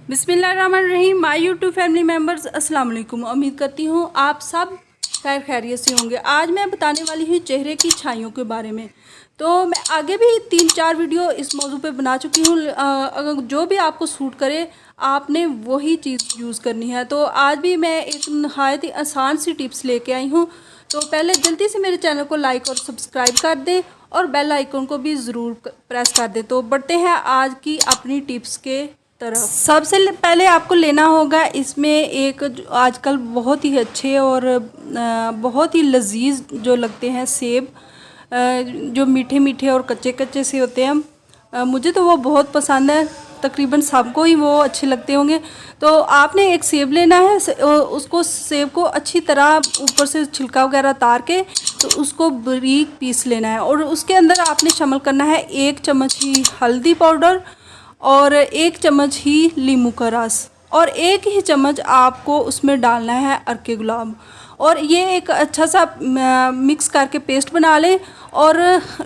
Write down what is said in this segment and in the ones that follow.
बिस्मिल्लाहिर्रहमानिर्रहीम। My YouTube family members, अस्सलाम वालेकुम। उम्मीद करती हूँ आप सब खैरियत से होंगे। आज मैं बताने वाली हूँ चेहरे की छाइयों के बारे में। तो मैं आगे भी 3-4 वीडियो इस मौजू पे बना चुकी हूँ। अगर जो भी आपको सूट करे आपने वही चीज़ यूज़ करनी है। तो आज भी मैं एक नहायत ही आसान सी टिप्स लेके आई हूँ। तो पहले जल्दी से मेरे चैनल को लाइक और सब्सक्राइब कर दें और बेल आइकन को भी ज़रूर प्रेस कर दें। तो बढ़ते हैं आज की अपनी टिप्स के तरफ। सबसे पहले आपको लेना होगा इसमें एक आजकल बहुत ही अच्छे और बहुत ही लजीज जो लगते हैं सेब, जो मीठे मीठे और कच्चे कच्चे से होते हैं। मुझे तो वो बहुत पसंद है, तकरीबन सबको ही वो अच्छे लगते होंगे। तो आपने एक सेब लेना है, उसको सेब को अच्छी तरह ऊपर से छिलका वगैरह उतार के तो उसको बारीक पीस लेना है। और उसके अंदर आपने शामिल करना है 1 चम्मच ही हल्दी पाउडर और 1 चम्मच ही नींबू का रस और 1 ही चम्मच आपको उसमें डालना है अर्के गुलाब। और ये एक अच्छा सा मिक्स करके पेस्ट बना लें और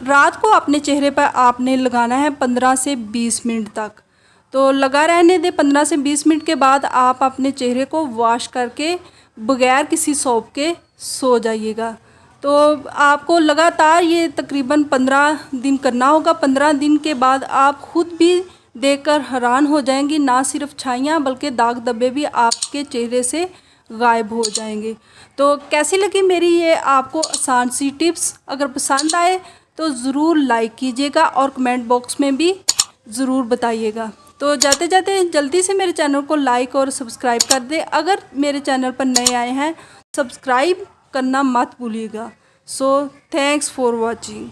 रात को अपने चेहरे पर आपने लगाना है 15 से 20 मिनट तक। तो लगा रहने दें। 15 से 20 मिनट के बाद आप अपने चेहरे को वॉश करके बगैर किसी सोप के सो जाइएगा। तो आपको लगातार ये तकरीबन 15 दिन करना होगा। 15 दिन के बाद आप खुद भी देखकर हैरान हो जाएंगी, ना सिर्फ छाइयाँ बल्कि दाग धब्बे भी आपके चेहरे से गायब हो जाएंगे। तो कैसी लगी मेरी ये आपको आसान सी टिप्स? अगर पसंद आए तो ज़रूर लाइक कीजिएगा और कमेंट बॉक्स में भी ज़रूर बताइएगा। तो जाते जाते जल्दी से मेरे चैनल को लाइक और सब्सक्राइब कर दें। अगर मेरे चैनल पर नए आए हैं सब्सक्राइब करना मत भूलिएगा। So thanks for watching.